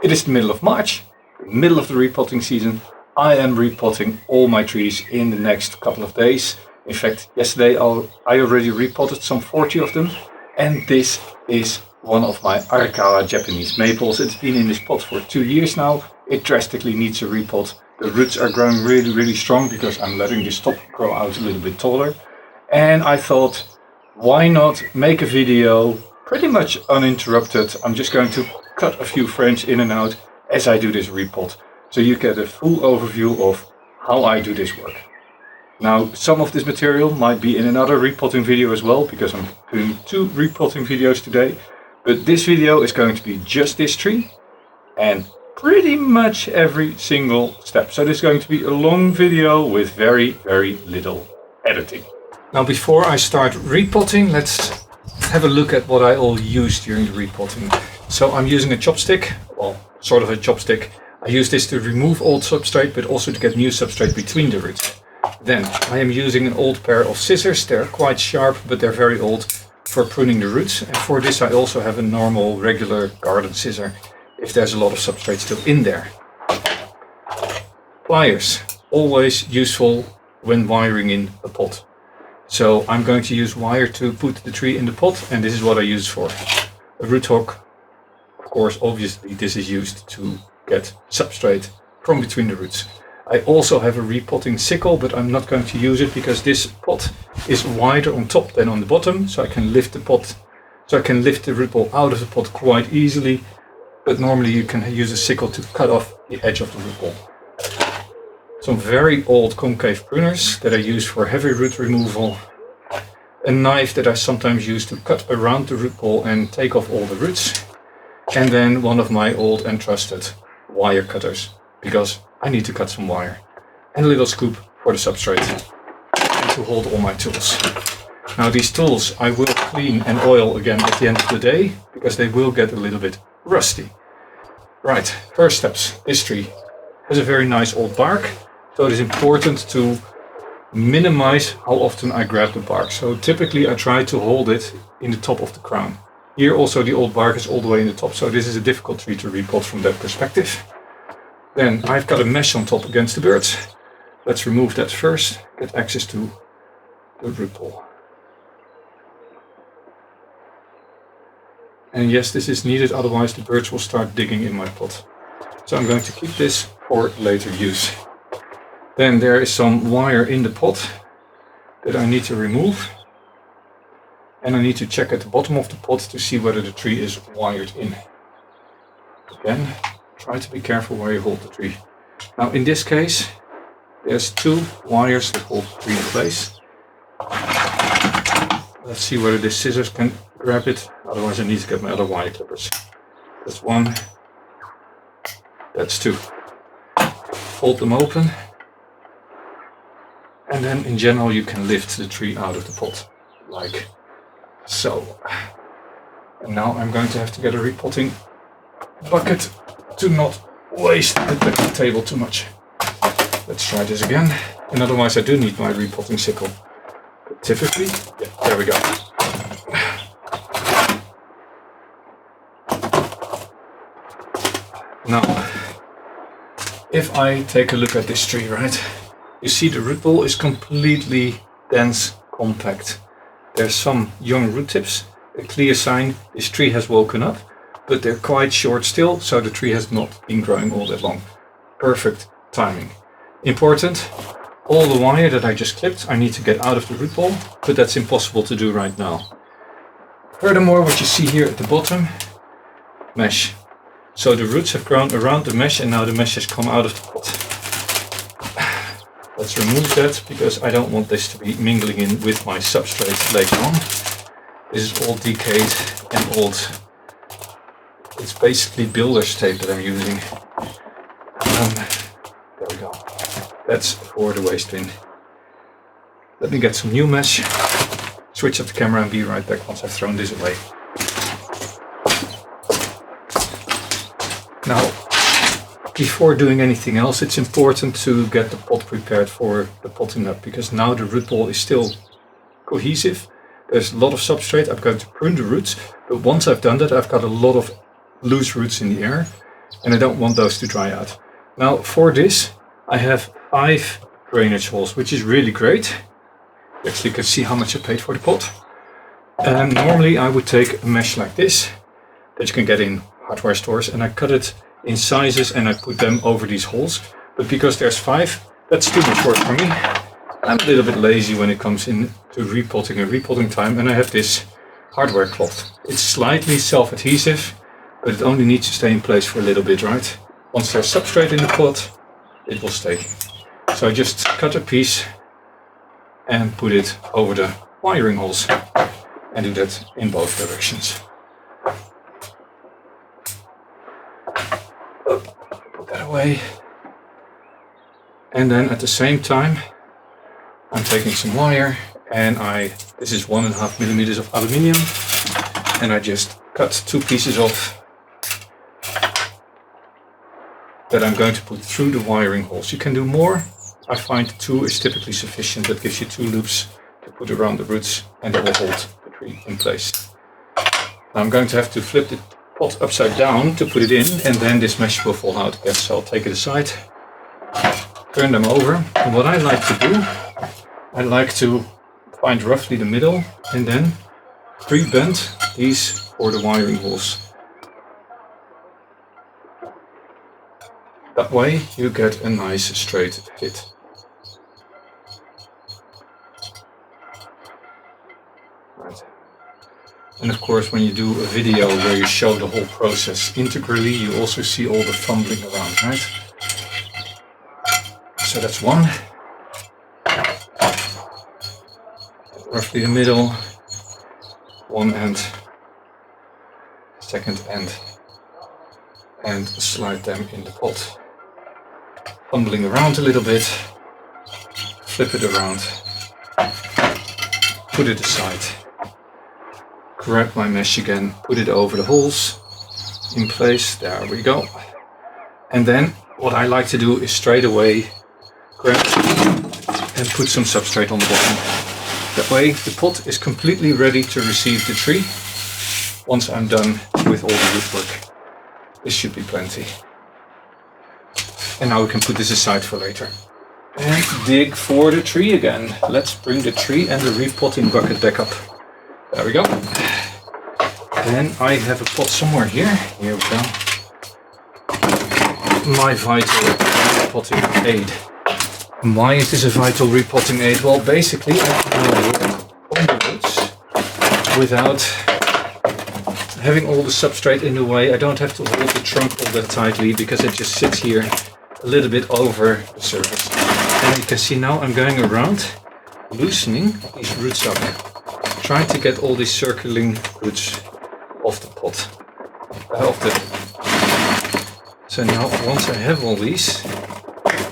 It is the middle of March, middle of the repotting season. I am repotting all my trees in the next couple of days. In fact, yesterday I already repotted some 40 of them. And this is one of my arakawa Japanese maples. It's been in this pot for 2 years now. It drastically needs a repot. The roots are growing really strong because I'm letting this top grow out a little bit taller. And I thought, why not make a video pretty much uninterrupted. I'm just going to cut a few frames in and out as I do this repot, so you get a full overview of how I do this work. Now, some of this material might be in another repotting video as well, because I'm doing 2 repotting videos today. But this video is going to be just this tree and pretty much every single step. So this is going to be a long video with very little editing. Now, before I start repotting, let's have a look at what I all use during the repotting. So I'm using a chopstick, well, sort of a chopstick. I use this to remove old substrate, but also to get new substrate between the roots. Then I am using an old pair of scissors. They're quite sharp, but they're very old, for pruning the roots. And for this I also have a normal, regular garden scissor, if there's a lot of substrate still in there. Pliers, always useful when wiring in a pot. So I'm going to use wire to put the tree in the pot, and this is what I use for. A root hook, of course, obviously this is used to get substrate from between the roots. I also have a repotting sickle, but I'm not going to use it because this pot is wider on top than on the bottom, so I can lift the pot, so I can lift the root ball out of the pot quite easily. But normally you can use a sickle to cut off the edge of the root ball. Some very old concave pruners that I use for heavy root removal. A knife that I sometimes use to cut around the root ball and take off all the roots. And then one of my old and trusted wire cutters, because I need to cut some wire. And a little scoop for the substrate and to hold all my tools. Now these tools I will clean and oil again at the end of the day, because they will get a little bit rusty. Right, first steps. This tree has a very nice old bark, so it is important to minimize how often I grab the bark. So typically I try to hold it in the top of the crown. Here also the old bark is all the way in the top, so this is a difficult tree to repot from that perspective. Then I've got a mesh on top against the birds. Let's remove that first, get access to the root ball. And yes, this is needed, otherwise the birds will start digging in my pot. So I'm going to keep this for later use. Then there is some wire in the pot that I need to remove. And I need to check at the bottom of the pot to see whether the tree is wired in. Again, try to be careful where you hold the tree. Now in this case, there's 2 wires that hold the tree in place. Let's see whether this scissors can grab it, otherwise I need to get my other wire clippers. That's 1, that's 2. Fold them open, and then in general you can lift the tree out of the pot, like so. And now I'm going to have to get a repotting bucket to not waste the table too much. Let's try this again, and otherwise I do need my repotting sickle. But typically, yeah, there we go. Now, if I take a look at this tree, right, you see the root ball is completely dense, compact. There's some young root tips, a clear sign this tree has woken up, but they're quite short still, so the tree has not been growing all that long. Perfect timing. Important, all the wire that I just clipped, I need to get out of the root ball, but that's impossible to do right now. Furthermore, what you see here at the bottom, mesh. So the roots have grown around the mesh and now the mesh has come out of the pot. Let's remove that because I don't want this to be mingling in with my substrate later on. This is all decayed and old. It's basically builder's tape that I'm using. There we go. That's for the waste bin. Let me get some new mesh, switch off the camera and be right back once I've thrown this away. Now, before doing anything else, it's important to get the pot prepared for the potting up, because now the root ball is still cohesive. There's a lot of substrate. I'm going to prune the roots, but once I've done that, I've got a lot of loose roots in the air. and I don't want those to dry out. Now for this, I have 5 drainage holes, which is really great. You actually can see how much I paid for the pot. Normally I would take a mesh like this, that you can get in hardware stores, and I cut it in sizes and I put them over these holes. But because there's 5, that's too much work for me. I'm a little bit lazy when it comes into repotting and repotting time, and I have this hardware cloth. It's slightly self-adhesive, but it only needs to stay in place for a little bit, right? Once there's substrate in the pot, it will stay. So I just cut a piece and put it over the wiring holes, and do that in both directions. Put that away. And then at the same time, I'm taking some wire, and this is 1.5 millimeters of aluminium, and I just cut 2 pieces off that I'm going to put through the wiring holes. You can do more. I find 2 is typically sufficient. That gives you 2 loops to put around the roots, and it will hold the tree in place. Now I'm going to have to flip the pot upside down to put it in, and then this mesh will fall out again. So I'll take it aside, turn them over, and what I like to do, I like to find roughly the middle and then pre-bend these for the wiring holes. That way you get a nice straight fit. Right. And of course, when you do a video where you show the whole process integrally, you also see all the fumbling around, right? So that's one. Roughly the middle, one end, second end, and slide them in the pot. Fumbling around a little bit, flip it around, put it aside, grab my mesh again, put it over the holes, in place, there we go. And then what I like to do is straight away grab and put some substrate on the bottom. That way the pot is completely ready to receive the tree once I'm done with all the root work. This should be plenty. And now we can put this aside for later. And dig for the tree again. Let's bring the tree and the repotting bucket back up. There we go. And I have a pot somewhere here. Here we go. My vital repotting aid. Why is this a vital repotting aid? Well, basically I can now work on the roots without having all the substrate in the way. I don't have to hold the trunk all that tightly because it just sits here a little bit over the surface. And you can see now I'm going around loosening these roots up, trying to get all these circling roots off the pot. So now once I have all these,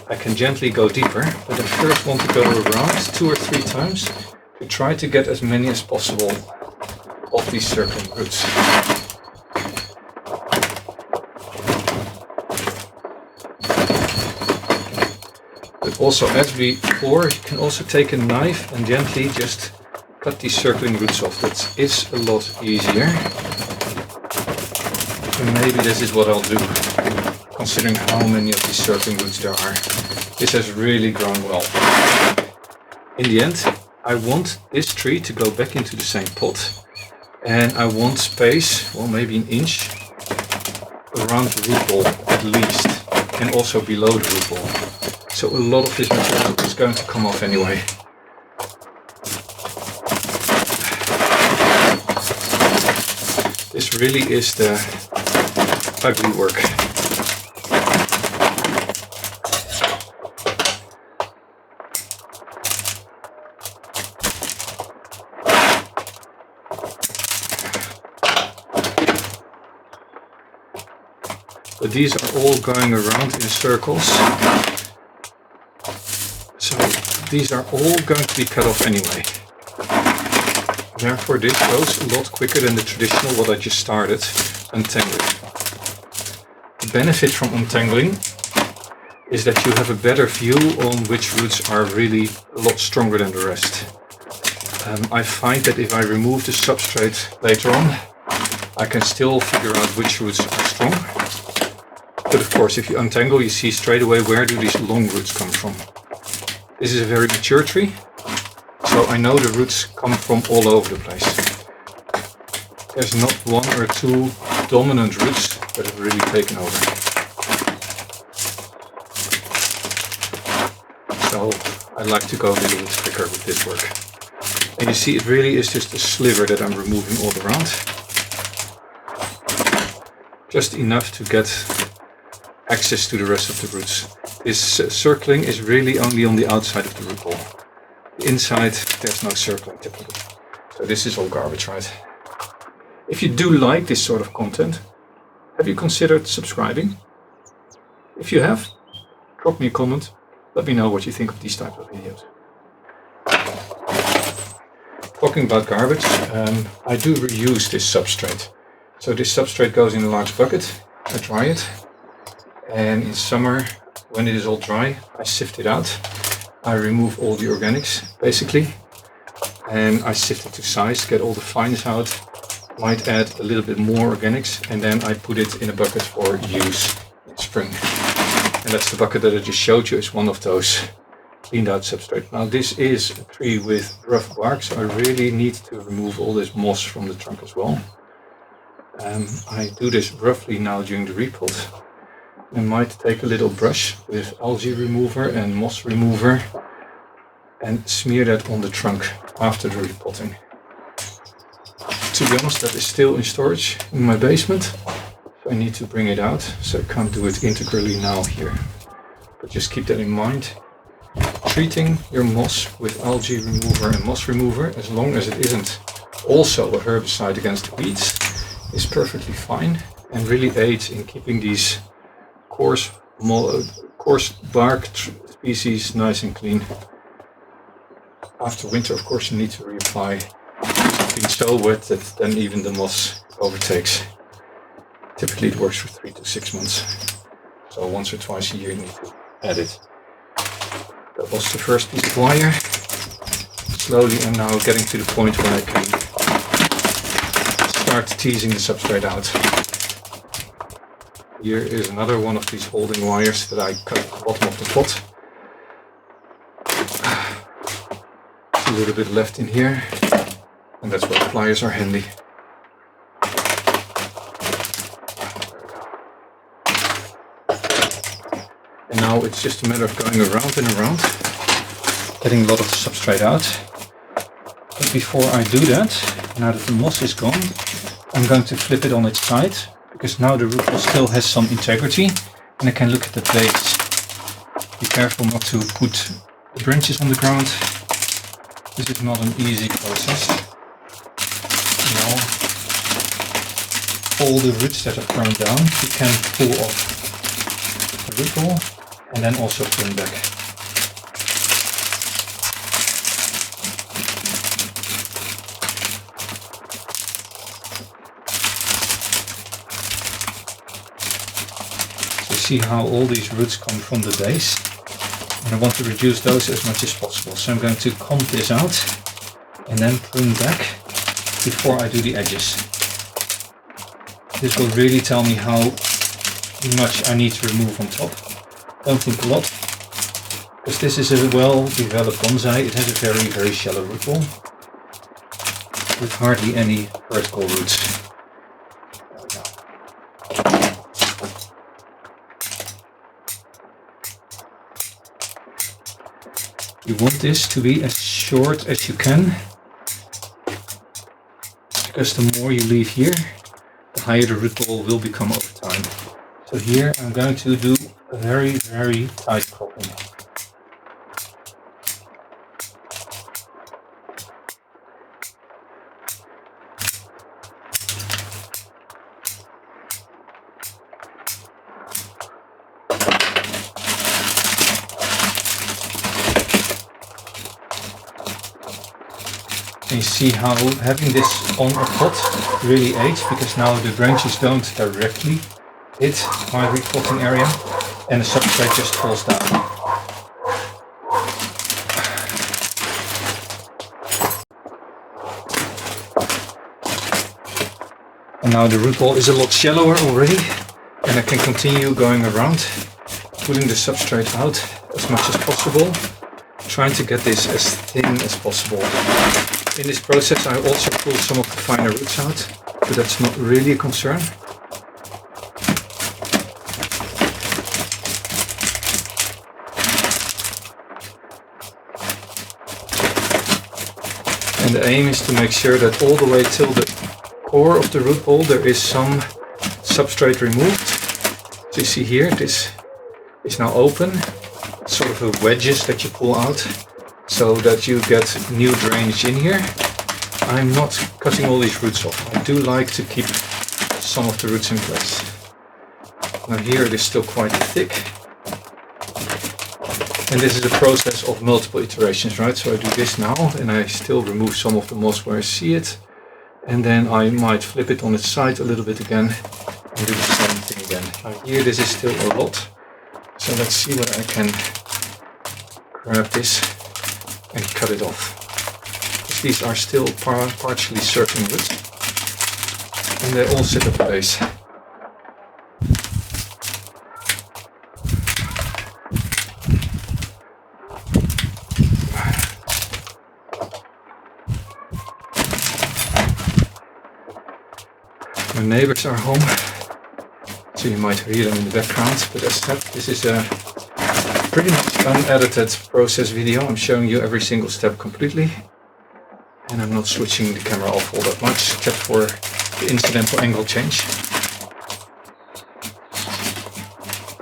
I can gently go deeper, but I first want to go around 2 or 3 times to try to get as many as possible of these circling roots. But also, as before, you can also take a knife and gently just cut these circling roots off. That is a lot easier. And maybe this is what I'll do, considering how many of these circling roots there are. This has really grown well. In the end, I want this tree to go back into the same pot, and I want space, well maybe an inch, around the root ball at least, and also below the root ball. So a lot of this material is going to come off anyway. This really is the ugly work. But these are all going around in circles. So these are all going to be cut off anyway. Therefore this goes a lot quicker than the traditional what I just started untangling. The benefit from untangling is that you have a better view on which roots are really a lot stronger than the rest. I find that if I remove the substrate later on, I can still figure out which roots are strong. But of course, if you untangle, you see straight away where do these long roots come from. This is a very mature tree, so I know the roots come from all over the place. There's not one or two dominant roots that have really taken over. So I like to go a little bit quicker with this work. And you see, it really is just a sliver that I'm removing all around. Just enough to get access to the rest of the roots. This circling is really only on the outside of the root ball. Inside, there's no circling typically. So this is all garbage, right? If you do like this sort of content, have you considered subscribing? If you have, drop me a comment. Let me know what you think of these types of videos. Talking about garbage, I do reuse this substrate. So this substrate goes in a large bucket, I dry it, and in summer, when it is all dry, I sift it out. I remove all the organics, basically, and I sift it to size, get all the fines out, might add a little bit more organics, and then I put it in a bucket for use in spring. And that's the bucket that I just showed you, is one of those cleaned out substrate. Now this is a tree with rough bark, so I really need to remove all this moss from the trunk as well. I do this roughly now during the repot. I might take a little brush with algae remover and moss remover and smear that on the trunk after the repotting. To be honest, that is still in storage in my basement, so I need to bring it out, so I can't do it integrally now here. But just keep that in mind. Treating your moss with algae remover and moss remover, as long as it isn't also a herbicide against weeds, is perfectly fine and really aids in keeping these coarse bark species nice and clean. After winter, of course, you need to reapply. It's been so wet that then even the moss overtakes. Typically it works for 3 to 6 months. So once or twice a year you need to add it. That was the first piece of wire. Slowly I'm now getting to the point where I can start teasing the substrate out. Here is another one of these holding wires that I cut at the bottom of the pot. A little bit left in here, and that's where the pliers are handy. And now it's just a matter of going around and around, getting a lot of the substrate out. But before I do that, now that the moss is gone, I'm going to flip it on its side, because now the root ball still has some integrity, and I can look at the blades. Be careful not to put the branches on the ground. This is not an easy process. Now, all the roots that are thrown down, you can pull off the root ball and then also prune back. So see how all these roots come from the base, and I want to reduce those as much as possible. So I'm going to comb this out and then prune back before I do the edges. This will really tell me how much I need to remove on top. Don't think a lot, because this is a well-developed bonsai. It has a very, very shallow root ball with hardly any vertical roots. There we go. You want this to be as short as you can, because the more you leave here, the higher the root ball will become over time. So here I'm going to do a very, very tight cropping. And you see how having this on a pot really aids, because now the branches don't directly hit my repotting area and the substrate just falls down. And now the root ball is a lot shallower already. And I can continue going around, putting the substrate out as much as possible, trying to get this as thin as possible. In this process I also pull some of the finer roots out, but that's not really a concern. And the aim is to make sure that all the way till the core of the root ball there is some substrate removed. So you see here, this is now open, sort of a wedges that you pull out so that you get new drainage in here. I'm not cutting all these roots off. I do like to keep some of the roots in place. Now here it is still quite thick. And this is a process of multiple iterations, right? So I do this now and I still remove some of the moss where I see it. And then I might flip it on its side a little bit again and do the same thing again. Now here this is still a lot. So let's see whether I can grab this and cut it off. Because these are still partially circling roots. And they all sit at the base. My neighbors are home, so you might hear them in the background, but as said, this is a pretty much unedited process video. I'm showing you every single step completely, and I'm not switching the camera off all that much, except for the incidental angle change.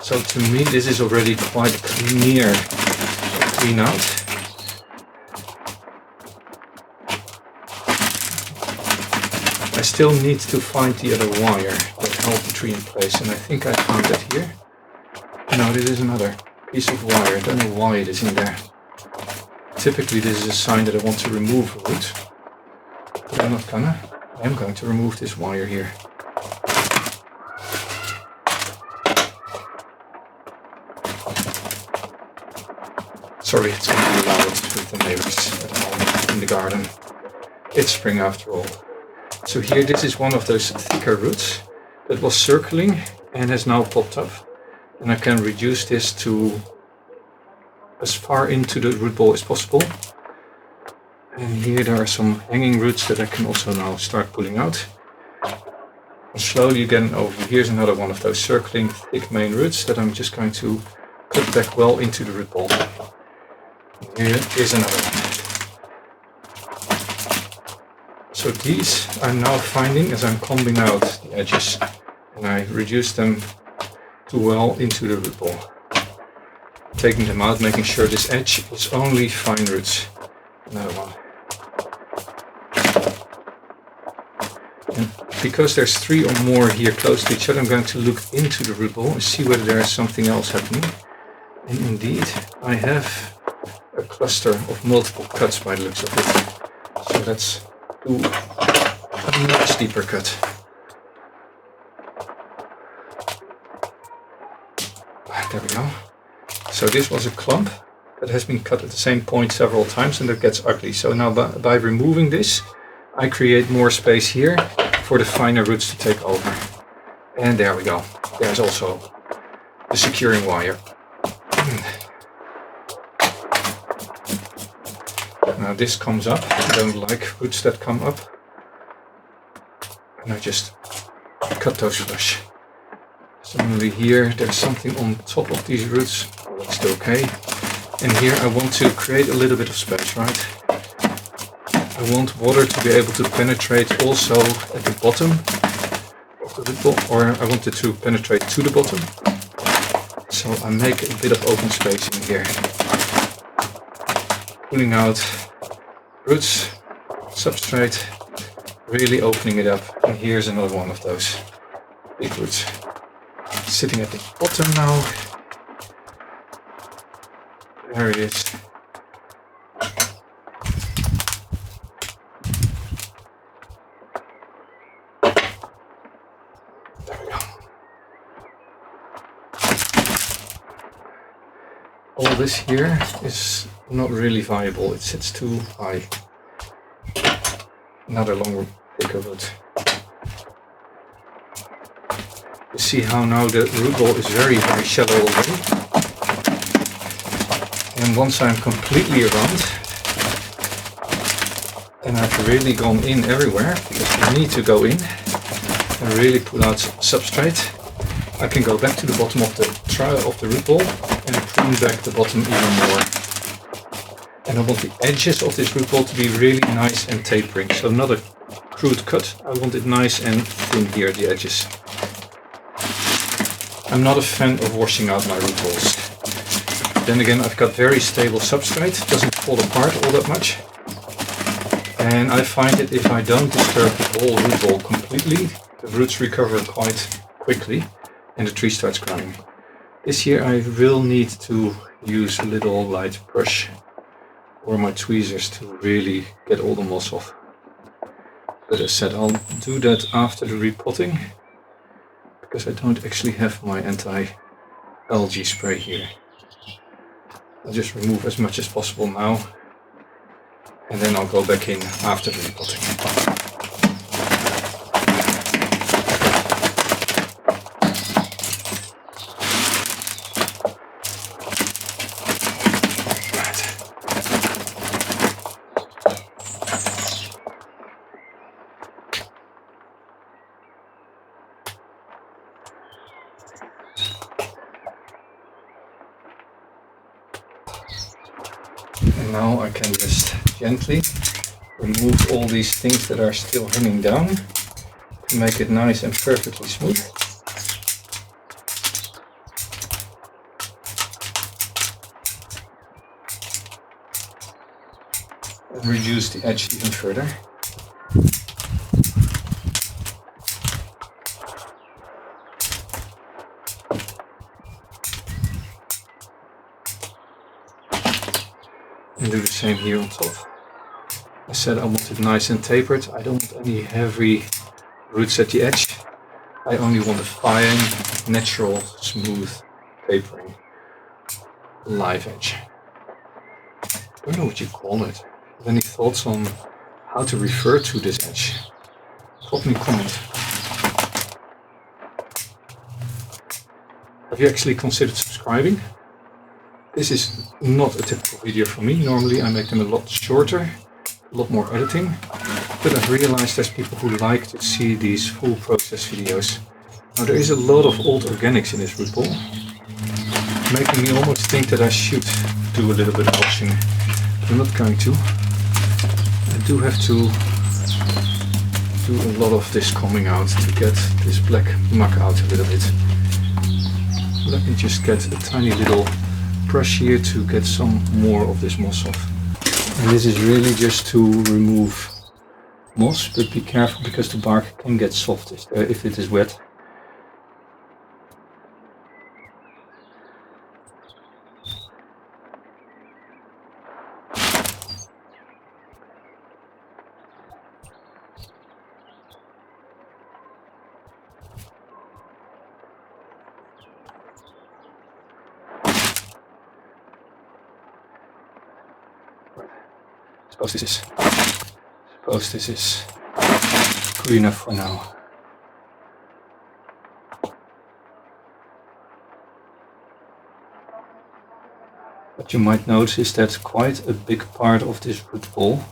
So to me this is already quite clean out. I still need to find the other wire that held the tree in place, and I think I found it here. No, this is another piece of wire. I don't know why it is in there. Typically this is a sign that I want to remove a root, but I'm not gonna. I am going to remove this wire here. Sorry, it's going to be loud with the neighbors at home in the garden. It's spring after all. So here this is one of those thicker roots that was circling and has now popped up. And I can reduce this to as far into the root ball as possible. And here there are some hanging roots that I can also now start pulling out. And slowly again over here's another one of those circling thick main roots that I'm just going to cut back well into the root ball. Here is another one. So these I'm now finding as I'm combing out the edges, and I reduce them to well into the root ball. Taking them out, making sure this edge is only fine roots. Another one. And because there's 3 or more here close to each other, I'm going to look into the root ball and see whether there is something else happening. And indeed, I have a cluster of multiple cuts by the looks of it. So let's do a much deeper cut. There we go. So this was a clump that has been cut at the same point several times, and that gets ugly. So now by removing this, I create more space here for the finer roots to take over. And there we go. There's also the securing wire. Now this comes up. I don't like roots that come up. And I just cut those flush. Similarly here, there's something on top of these roots. Oh, that's still okay. And here I want to create a little bit of space, right? I want water to be able to penetrate also at the bottom of the root ball, or I want it to penetrate to the bottom. So I make a bit of open space in here. Pulling out roots, substrate, really opening it up. And here's another one of those big roots. Sitting at the bottom now. There it is. There we go. All this here is not really viable. It sits too high. Another long, thicker root. This see how now the root ball is very, very shallow already. And once I'm completely around, and I've really gone in everywhere, because you need to go in and really pull out substrate, I can go back to the bottom of the root ball and prune back the bottom even more. And I want the edges of this root ball to be really nice and tapering. So not a crude cut, I want it nice and thin here, the edges. I'm not a fan of washing out my root balls. Then again, I've got very stable substrate, it doesn't fall apart all that much. And I find that if I don't disturb the whole root ball completely, the roots recover quite quickly and the tree starts growing. This year I will need to use a little light brush or my tweezers to really get all the moss off. But as I said, I'll do that after the repotting, because I don't actually have my anti-algae spray here. I'll just remove as much as possible now, and then I'll go back in after the repotting. And now I can just gently remove all these things that are still hanging down to make it nice and perfectly smooth. And reduce the edge even further. And do the same here on top. I said I want it nice and tapered. I don't want any heavy roots at the edge. I only want a fine, natural, smooth tapering, live edge. I don't know what you call it. Have any thoughts on how to refer to this edge? Drop me a comment. Have you actually considered subscribing? This is not a typical video for me. Normally I make them a lot shorter, a lot more editing, but I've realized there's people who like to see these full process videos. Now there is a lot of old organics in this root ball, making me almost think that I should do a little bit of washing, but I'm not going to. I do have to do a lot of this combing out to get this black muck out a little bit. Let me just get a tiny little brush here to get some more of this moss off. And this is really just to remove moss, but be careful because the bark can get soft if it is wet. Suppose this is good enough for now. What you might notice is that quite a big part of this root ball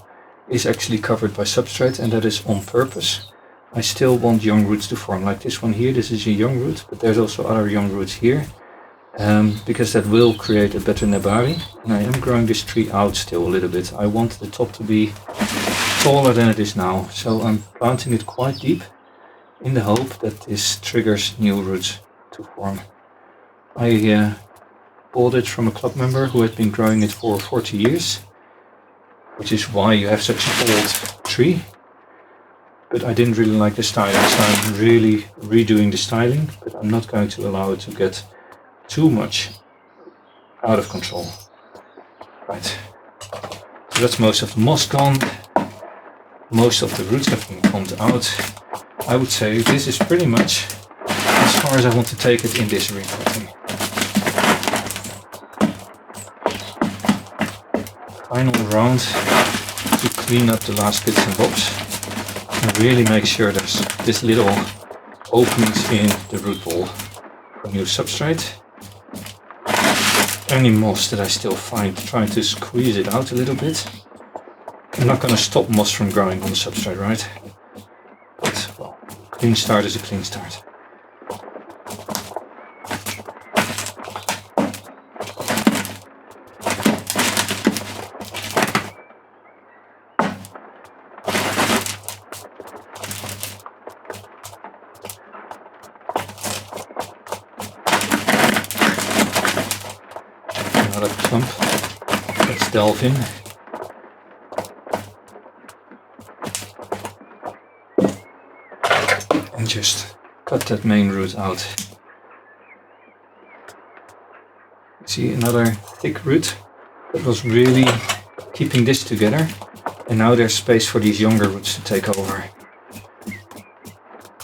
is actually covered by substrate, and that is on purpose. I still want young roots to form, like this one here. This is a young root, but there's also other young roots here. Because that will create a better nebari, and I am growing this tree out still a little bit. I want the top to be taller than it is now, so I'm planting it quite deep in the hope that this triggers new roots to form. I bought it from a club member who had been growing it for 40 years, which is why you have such an old tree. But I didn't really like the styling, so I'm really redoing the styling, but I'm not going to allow it to get too much out of control. Right, so that's most of the moss gone. Most of the roots have been combed out. I would say this is pretty much as far as I want to take it in this repotting. Final round to clean up the last bits and bobs and really make sure there's this little openings in the root ball for new substrate. Any moss that I still find, trying to squeeze it out a little bit. I'm not going to stop moss from growing on the substrate, right? But, well, clean start is a clean start. Another clump. Let's delve in. And just cut that main root out. See, another thick root that was really keeping this together, and now there's space for these younger roots to take over.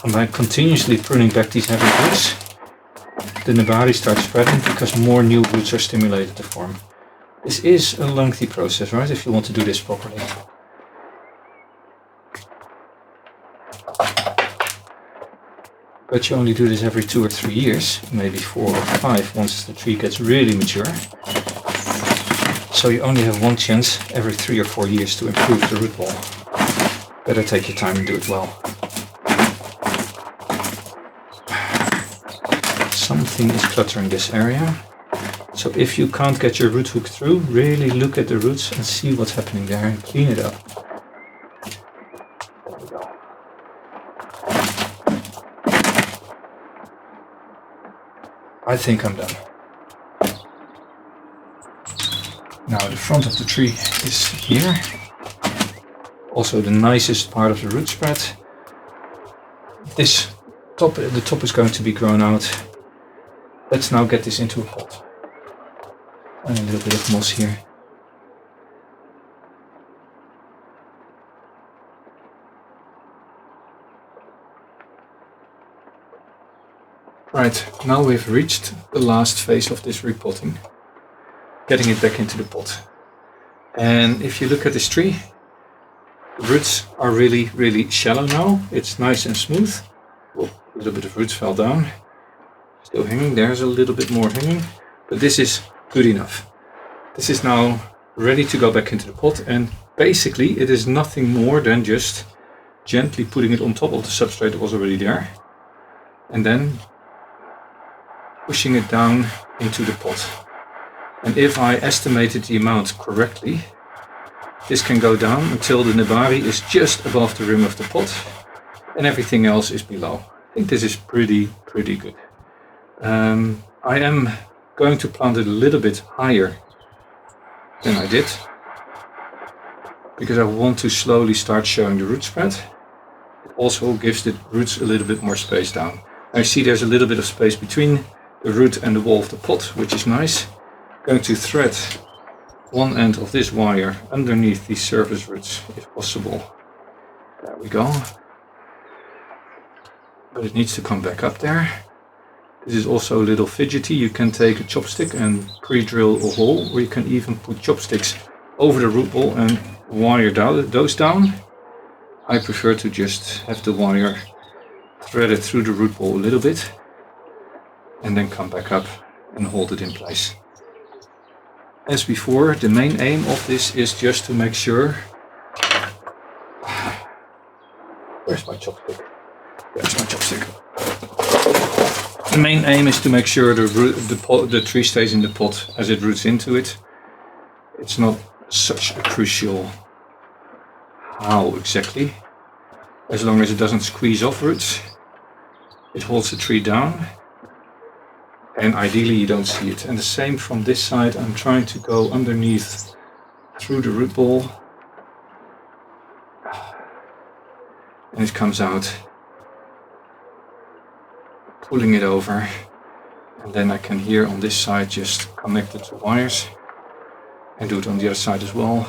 And by continuously pruning back these heavy roots, the nebari starts spreading because more new roots are stimulated to form. This is a lengthy process, right, if you want to do this properly. But you only do this every 2 or 3 years, maybe 4 or 5 once the tree gets really mature. So you only have one chance every 3 or 4 years to improve the root ball. Better take your time and do it well. Something is cluttering this area. So if you can't get your root hook through, really look at the roots and see what's happening there and clean it up. There we go. I think I'm done. Now the front of the tree is here. Also the nicest part of the root spread. The top is going to be grown out. Let's now get this into a pot. And a little bit of moss here. Right, now we've reached the last phase of this repotting. Getting it back into the pot. And if you look at this tree, the roots are really, really shallow now. It's nice and smooth. Oh, a little bit of roots fell down. Still hanging, there's a little bit more hanging, but this is good enough. This is now ready to go back into the pot, and basically it is nothing more than just gently putting it on top of the substrate that was already there, and then pushing it down into the pot. And if I estimated the amount correctly, this can go down until the nebari is just above the rim of the pot, and everything else is below. I think this is pretty good. I am going to plant it a little bit higher than I did, because I want to slowly start showing the root spread. It also gives the roots a little bit more space down. I see there's a little bit of space between the root and the wall of the pot, which is nice. I'm going to thread one end of this wire underneath these surface roots, if possible. There we go. But it needs to come back up there. This is also a little fidgety. You can take a chopstick and pre-drill a hole, or you can even put chopsticks over the root ball and wire those down. I prefer to just have the wire threaded through the root ball a little bit and then come back up and hold it in place. As before, the main aim of this is just to make sure... Where's my chopstick? There's my chopstick. The main aim is to make sure the tree stays in the pot as it roots into it. It's not such a crucial how exactly. As long as it doesn't squeeze off roots, it holds the tree down. And ideally you don't see it. And the same from this side. I'm trying to go underneath through the root ball. And it comes out. Pulling it over, and then I can here on this side just connect it to wires and do it on the other side as well.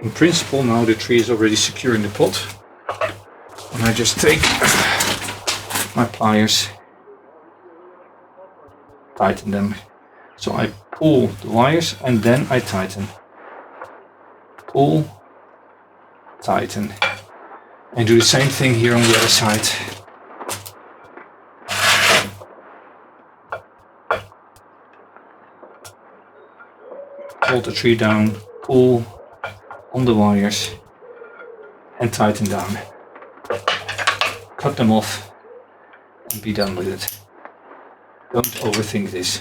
In principle now the tree is already secure in the pot, and I just take my pliers, tighten them. So I pull the wires and then I tighten. Pull, tighten. And do the same thing here on the other side. Hold the tree down, pull on the wires and tighten down. Cut them off and be done with it. Don't overthink this.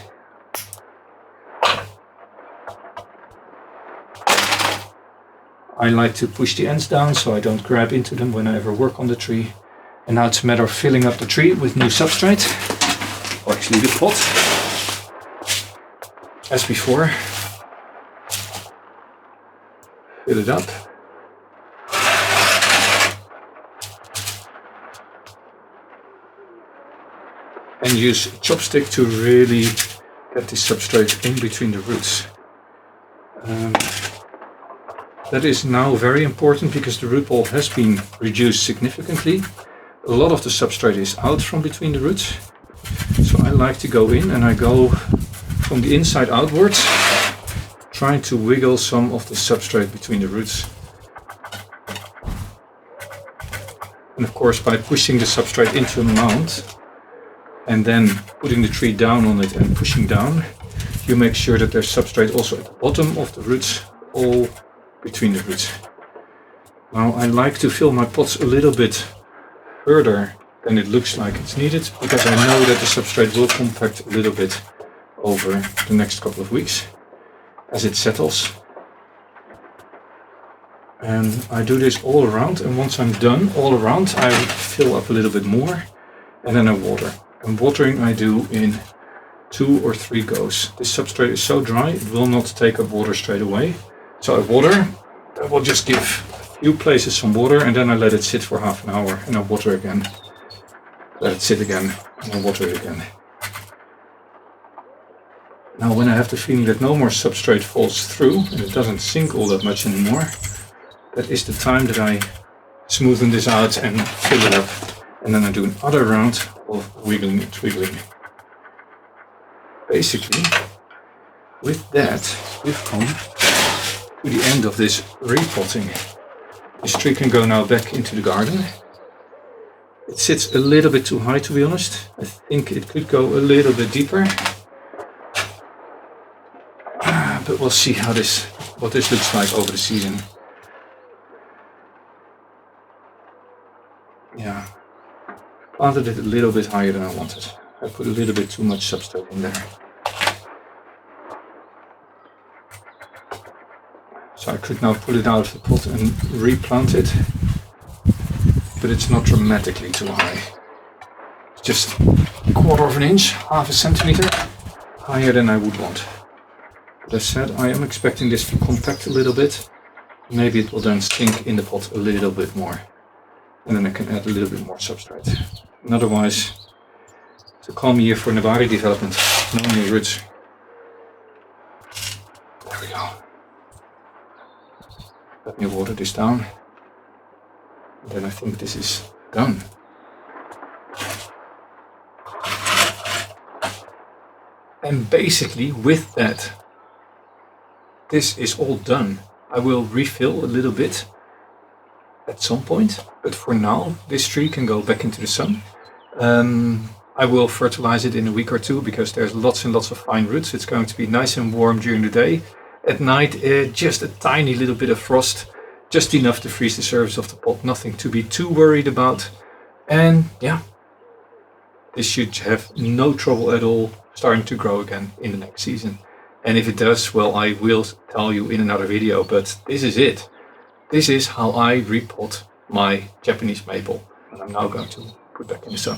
I like to push the ends down so I don't grab into them when I ever work on the tree. And now it's a matter of filling up the tree with new substrate, or actually the pot, as before. Fill it up. And use a chopstick to really get the substrate in between the roots. That is now very important because the root ball has been reduced significantly. A lot of the substrate is out from between the roots. So I like to go in and I go from the inside outwards, trying to wiggle some of the substrate between the roots. And of course, by pushing the substrate into a mound and then putting the tree down on it and pushing down, you make sure that there's substrate also at the bottom of the roots, all between the roots. Now I like to fill my pots a little bit further than it looks like it's needed, because I know that the substrate will compact a little bit over the next couple of weeks as it settles. And I do this all around, and once I'm done all around I fill up a little bit more and then I water. And watering I do in 2 or 3 goes. This substrate is so dry it will not take up water straight away. So I water, I will just give a few places some water and then I let it sit for half an hour and I water again. Let it sit again and I water it again. Now when I have the feeling that no more substrate falls through and it doesn't sink all that much anymore, that is the time that I smoothen this out and fill it up. And then I do another round of wiggling and twiggling. Basically, with that, we've come to the end of this repotting. This tree can go now back into the garden. It sits a little bit too high, to be honest. I think it could go a little bit deeper. But we'll see what this looks like over the season. Yeah, planted it a little bit higher than I wanted. I put a little bit too much substrate in there. So I could now pull it out of the pot and replant it, but it's not dramatically too high. It's just 1/4 of an inch, half a centimeter higher than I would want. But as said, I am expecting this to compact a little bit. Maybe it will then sink in the pot a little bit more. And then I can add a little bit more substrate. And otherwise, it's a calm year for Nabari development. No new roots. There we go. Let me water this down. And then I think this is done. And basically with that, this is all done. I will refill a little bit at some point, but for now this tree can go back into the sun. I will fertilize it in a week or 2 because there's lots and lots of fine roots. It's going to be nice and warm during the day. At night, just a tiny little bit of frost, just enough to freeze the surface of the pot, nothing to be too worried about. And yeah, this should have no trouble at all starting to grow again in the next season. And if it does, well, I will tell you in another video, but this is it. This is how I repot my Japanese maple, and I'm now going to put back in the sun.